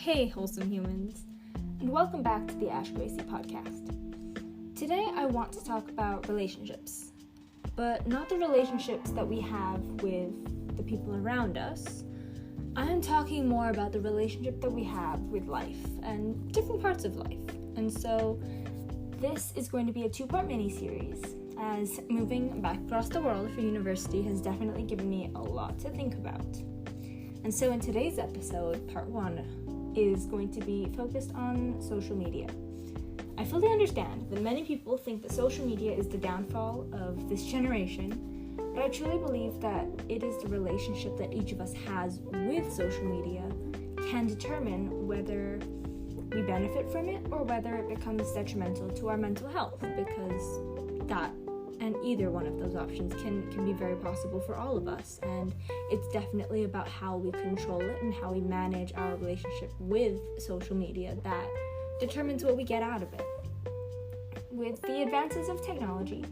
Hey, wholesome humans, and welcome back to the Ash Gracie podcast. Today I want to talk about relationships, but not the relationships that we have with the people around us. I am talking more about the relationship that we have with life and different parts of life. And so this is going to be a 2-part mini-series, as moving back across the world for university has definitely given me a lot to think about. And so in today's episode, part 1 is going to be focused on social media. I fully understand that many people think that social media is the downfall of this generation, but I truly believe that it is the relationship that each of us has with social media can determine whether we benefit from it or whether it becomes detrimental to our mental health, because that and either one of those options can be very possible for all of us, and it's definitely about how we control it and how we manage our relationship with social media that determines what we get out of it. With the advances of technology,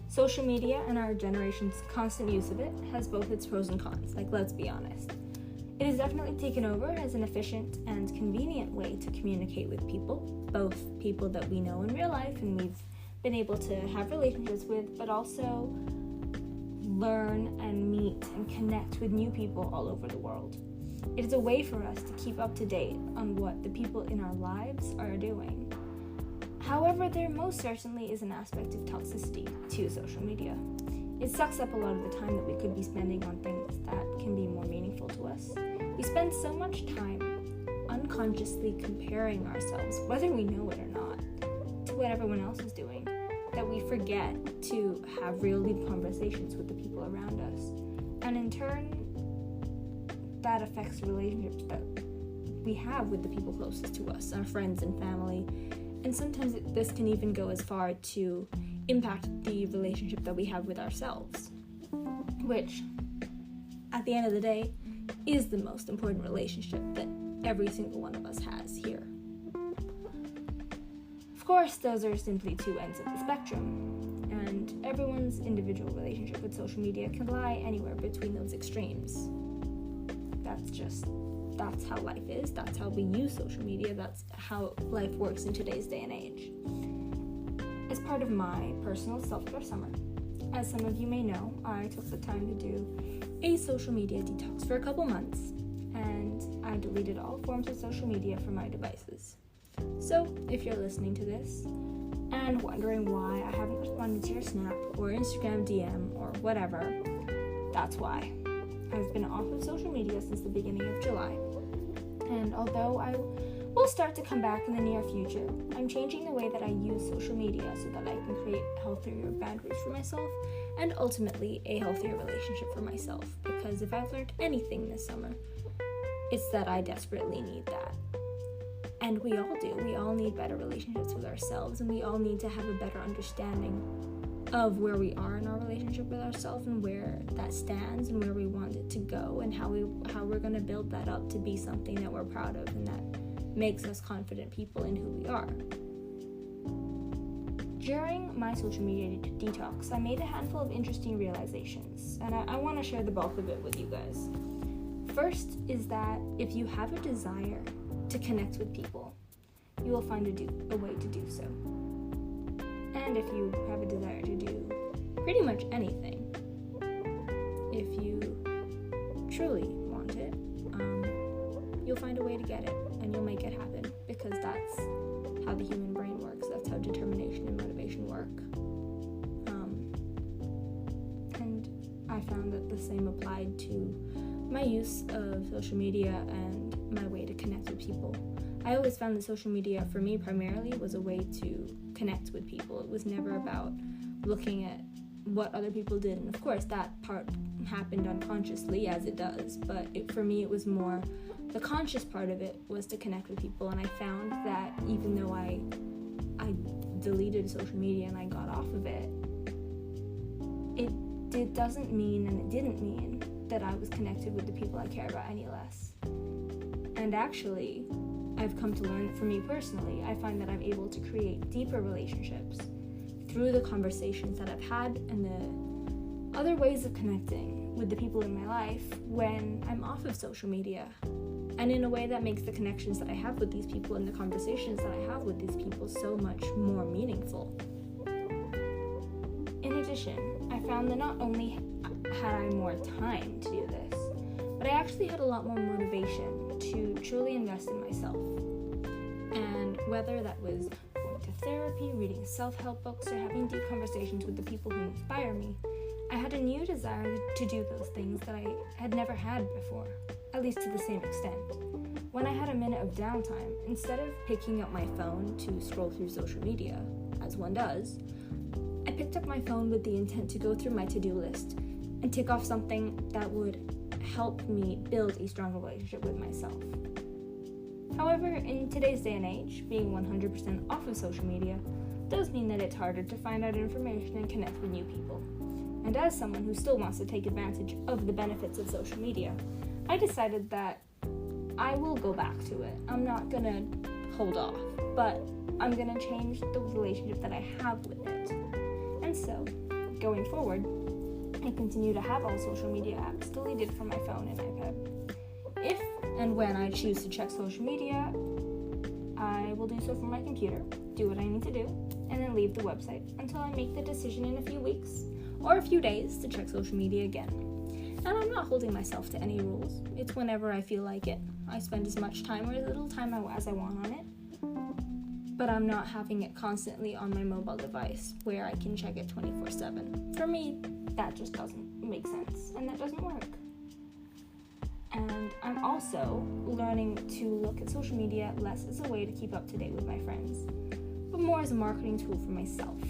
social media and our generation's constant use of it has both its pros and cons, let's be honest. It has definitely taken over as an efficient and convenient way to communicate with people, both people that we know in real life and we've been able to have relationships with, but also learn and meet and connect with new people all over the world. It is a way for us to keep up to date on what the people in our lives are doing. However, there most certainly is an aspect of toxicity to social media. It sucks up a lot of the time that we could be spending on things that can be more meaningful to us. We spend so much time unconsciously comparing ourselves, whether we know it or not, to what everyone else is doing, that we forget to have real deep conversations with the people around us. And in turn, that affects the relationships that we have with the people closest to us, our friends and family. And sometimes this can even go as far to impact the relationship that we have with ourselves, which, at the end of the day, is the most important relationship that every single one of us has here. Of course, those are simply two ends of the spectrum, and everyone's individual relationship with social media can lie anywhere between those extremes. That's how life is, that's how we use social media, that's how life works in today's day and age. As part of my personal self-care summer, as some of you may know, I took the time to do a social media detox for a couple months, and I deleted all forms of social media from my devices. So, if you're listening to this and wondering why I haven't responded to your Snap or Instagram DM or whatever, that's why. I've been off of social media since the beginning of July, and although I will start to come back in the near future, I'm changing the way that I use social media so that I can create healthier boundaries for myself and ultimately a healthier relationship for myself, because if I've learned anything this summer, it's that I desperately need that. And we all do. We all need better relationships with ourselves, and we all need to have a better understanding of where we are in our relationship with ourselves and where that stands and where we want it to go, and how we're going to build that up to be something that we're proud of and that makes us confident people in who we are. During my social media detox, I made a handful of interesting realizations, and I want to share the bulk of it with you guys. First is that if you have a desire to connect with people, you will find a way to do so. And if you have a desire to do pretty much anything, if you truly want it, you'll find a way to get it, and you'll make it happen, because that's how the human brain works. That's how determination and motivation work. And I found that the same applied to my use of social media and my way to connect with people. I always found that social media, for me primarily, was a way to connect with people. It was never about looking at what other people did, and of course that part happened unconsciously, as it does, but for me it was more the conscious part of it was to connect with people. And I found that even though I deleted social media and I got off of it, it doesn't mean, and it didn't mean, that I was connected with the people I care about any less. And actually, I've come to learn that for me personally, I find that I'm able to create deeper relationships through the conversations that I've had and the other ways of connecting with the people in my life when I'm off of social media, and in a way that makes the connections that I have with these people and the conversations that I have with these people so much more meaningful. In addition, I found that not only had I more time to do this, but I actually had a lot more motivation to truly invest in myself. And whether that was going to therapy, reading self-help books, or having deep conversations with the people who inspire me, I had a new desire to do those things that I had never had before, at least to the same extent. When I had a minute of downtime, instead of picking up my phone to scroll through social media, as one does, I picked up my phone with the intent to go through my to-do list and tick off something that would help me build a stronger relationship with myself. However, in today's day and age, being 100% off of social media does mean that it's harder to find out information and connect with new people. And as someone who still wants to take advantage of the benefits of social media, I decided that I will go back to it. I'm not gonna hold off, but I'm gonna change the relationship that I have with it. And so, going forward, I continue to have all social media apps deleted from my phone and iPad. If and when I choose to check social media, I will do so from my computer, do what I need to do, and then leave the website until I make the decision in a few weeks or a few days to check social media again. And I'm not holding myself to any rules. It's whenever I feel like it. I spend as much time or as little time as I want on it, but I'm not having it constantly on my mobile device where I can check it 24/7. For me, that just doesn't make sense, and that doesn't work. And I'm also learning to look at social media less as a way to keep up to date with my friends, but more as a marketing tool for myself.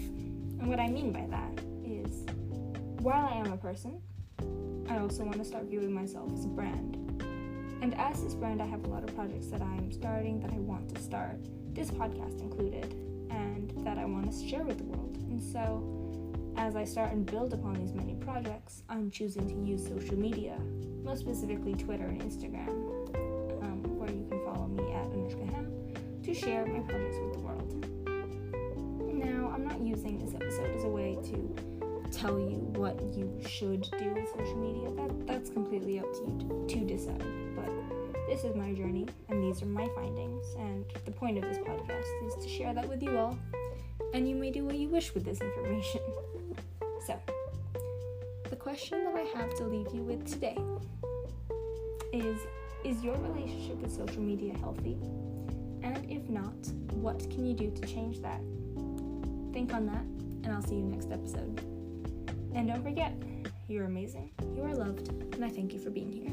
And what I mean by that is, while I am a person, I also want to start viewing myself as a brand. And as this brand, I have a lot of projects that I'm starting, that I want to start, this podcast included, and that I want to share with the world. And so, as I start and build upon these many projects, I'm choosing to use social media, most specifically Twitter and Instagram, where you can follow me at Anushka Hem, to share my projects with the world. Now, I'm not using this episode as a way to tell you what you should do with social media. That's completely up to you to decide. But this is my journey, and these are my findings, and the point of this podcast is to share that with you all, and you may do what you wish with this information. So, the question that I have to leave you with today is your relationship with social media healthy? And if not, what can you do to change that? Think on that, and I'll see you next episode. And don't forget, you're amazing, you are loved, and I thank you for being here.